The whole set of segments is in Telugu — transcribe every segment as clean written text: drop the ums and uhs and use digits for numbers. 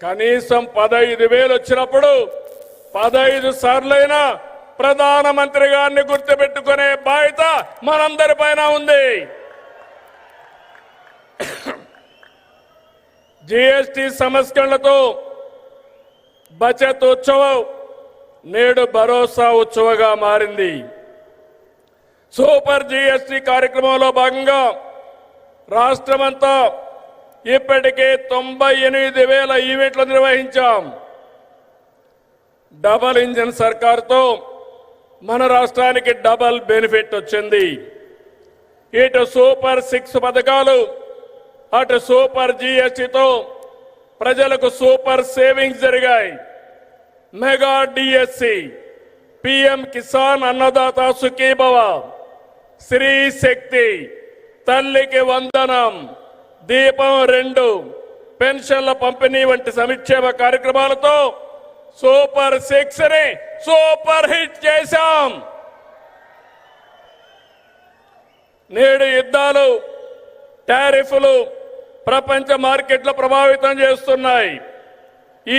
కనీసం 15,000 వచ్చినప్పుడు 15 సార్లైనా ప్రధానమంత్రి గారిని గుర్తుపెట్టుకునే బాధ్యత మనందరిపైన ఉంది. జీఎస్టీ సంస్కరణలతో బచత్ ఉత్సవం నేడు భరోసా ఉత్సవంగా మారింది. సూపర్ జీఎస్టీ కార్యక్రమంలో భాగంగా రాష్ట్రమంతా ఇప్పటికే 98,000 ఈవెంట్లు నిర్వహించాం. డబల్ ఇంజిన్ సర్కార్తో మన రాష్ట్రానికి డబల్ బెనిఫిట్ వచ్చింది. ఇటు సూపర్ 6 పథకాలు, అటు సూపర్ జీఎస్టీతో ప్రజలకు సూపర్ సేవింగ్స్ జరిగాయి. Mega DSC, PM Kisan Annadata Sukhibhava, Shri శక్తి, తల్లికి వందనం, దీపం 2, పెన్షన్ల పంపిణీ వంటి సంక్షేమ కార్యక్రమాలతో సూపర్ 6 ని సూపర్ హిట్ చేశాం. నేడు యుద్ధాలు, టారిఫ్లు ప్రపంచ మార్కెట్లు ప్రభావితం చేస్తున్నాయి. ఈ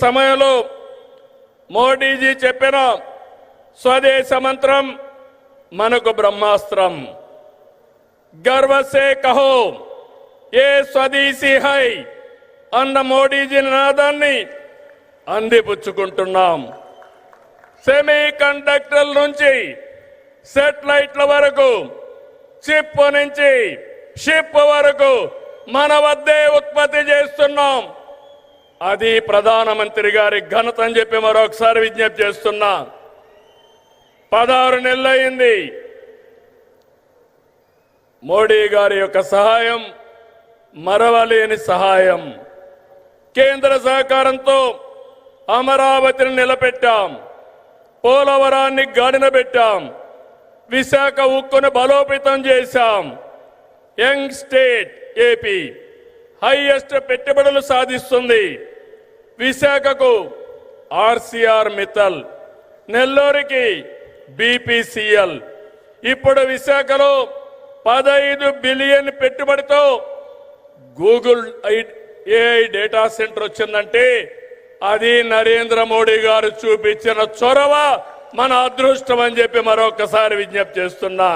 సమయంలో మోడీజీ చెప్పిన స్వదేశ మంత్రం మనకు బ్రహ్మాస్త్రం. గర్వ సే కహో ఏ స్వదేశీ హై అన్న మోడీజీ నినాదాన్ని అందిపుచ్చుకుంటున్నాం. సెమీ కండక్టర్ల నుంచి సెటిలైట్ల వరకు, చిప్ నుంచి షిప్ వరకు మన వద్దే ఉత్పత్తి చేస్తున్నాం. అది ప్రధానమంత్రి గారి ఘనత అని చెప్పి మరొకసారి విజ్ఞప్తి చేస్తున్నా. 16 నెలలైంది. మోడీ గారి యొక్క సహాయం మరవలేని సహాయం. కేంద్ర సహకారంతో అమరావతిని నిలబెట్టాం, పోలవరాన్ని గాడిన పెట్టాం, విశాఖ ఉక్కును బలోపేతం చేశాం. యంగ్ స్టేట్ ఏపీ హైయెస్ట్ పెట్టుబడులు సాధిస్తుంది. విశాఖకు ఆర్సీఆర్ మిత్తల్, నెల్లూరుకి బీపీసీఎల్. ఇప్పుడు విశాఖలో 15 బిలియన్ పెట్టుబడితో గూగుల్ ఏఐ డేటా సెంటర్ వచ్చిందంటే అది నరేంద్ర మోడీ గారు చూపించిన చొరవ, మన అదృష్టం అని చెప్పి మరొకసారి విజ్ఞప్తి చేస్తున్నా.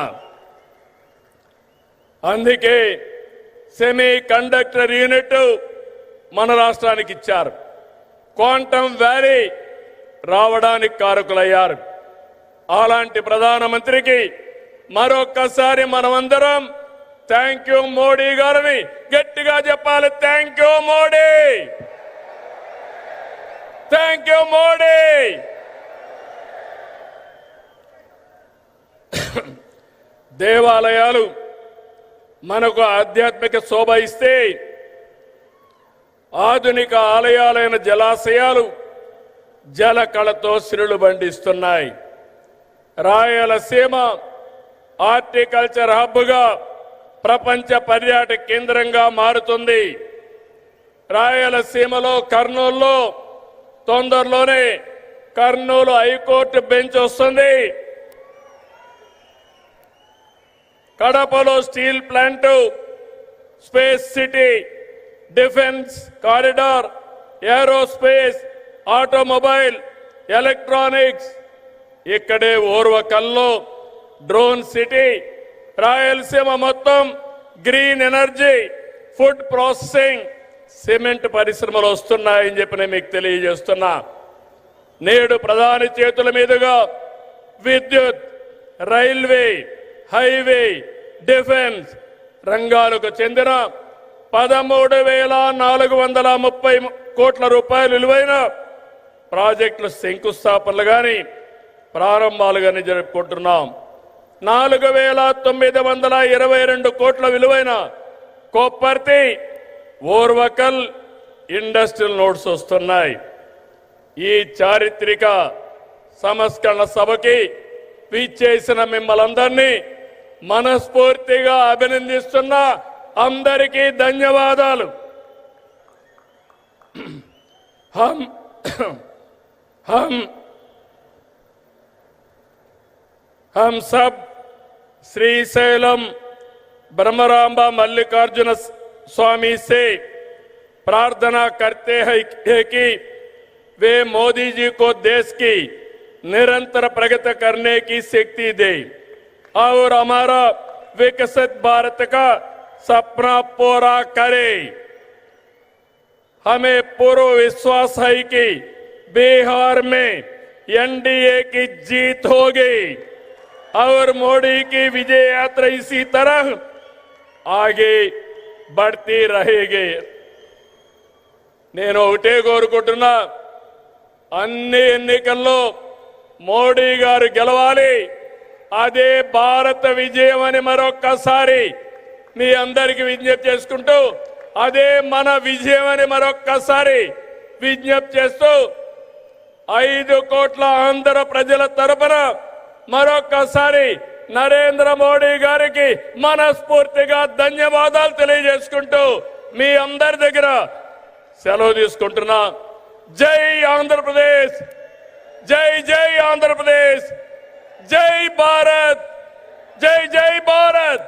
అందుకే సెమీ కండక్టర్ యూనిట్ మన రాష్ట్రానికి ఇచ్చారు. క్వాంటమ్ వ్యాలీ రావడానికి కారకులయ్యారు. అలాంటి ప్రధానమంత్రికి మరొక్కసారి మనమందరం థ్యాంక్ యూ మోడీ గారిని గట్టిగా చెప్పాలి. Thank you Modi, thank you Modi. దేవాలయాలు మనకు ఆధ్యాత్మిక శోభ ఇస్తే, ఆధునిక ఆలయాలైన జలాశయాలు జల కళతో సిరులు బండిస్తున్నాయి. రాయలసీమ హార్టికల్చర్ హబ్గా ప్రపంచ పర్యాటక కేంద్రంగా మారుతుంది. రాయలసీమలో కర్నూలులో తొందరలోనే కర్నూలు హైకోర్టు బెంచ్ వస్తుంది. కడపలో steel plant, space city, defence corridor, aerospace, automobile, electronics. ఇక్కడే ఓర్వకల్లో డ్రోన్ సిటీ. రాయలసీమ మొత్తం green energy, food processing, cement పరిశ్రమలు వస్తున్నాయని చెప్పి నేను మీకు తెలియజేస్తున్నా. నేడు ప్రధాని చేతుల మీదుగా విద్యుత్, రైల్వే, హైవే, డిఫెన్స్ రంగాలకు చెందిన 13,430 కోట్ల రూపాయలు విలువైన ప్రాజెక్టులు శంకుస్థాపనలు కానీ ప్రారంభాలు కానీ జరుపుకుంటున్నాం. 4,922 కోట్ల విలువైన కొప్పర్తి, ఓర్వకల్ ఇండస్ట్రియల్ నోడ్స్ వస్తున్నాయి. ఈ చారిత్రక సంస్కరణ సభకి విచ్చేసిన మిమ్మల్ందరినీ మనస్ఫూర్తిగా అభినందిస్తున్నా. అందరికీ ధన్యవాదాలు. हम सब श्रीशैलम ब्रह्मरांबा मल्लिकार्जुन स्वामी से प्रार्थना करते हैं कि वे मोदी जी को देश की निरंतर प्रगति करने की शक्ति दे और हमारा विकसित भारत का सपना पूरा करे। हमें पूरा विश्वास है कि बिहार में एनडीए की जीत होगी और मोदी की विजय यात्रा इसी तरह आगे बढ़ती रहेगी। నేను ఒకటే కోరుకుంటున్నా, అన్ని ఎన్నికల్లో మోడీ గారు గెలవాలి, అదే భారత విజయం అని మరొక్కసారి మీ అందరికీ విజ్ఞప్తి చేసుకుంటూ, అదే మన విజయం అని మరొక్కసారి విజ్ఞప్తి చేస్తూ 5 కోట్ల ఆంధ్ర ప్రజల తరపున మరొక్కసారి నరేంద్ర మోడీ గారికి మనస్ఫూర్తిగా ధన్యవాదాలు తెలియజేసుకుంటూ మీ అందరి దగ్గర సెలవు తీసుకుంటున్నా। జై ఆంధ్రప్రదేశ్, జై జై ఆంధ్రప్రదేశ్, జై భారత్, జై జై భారత్।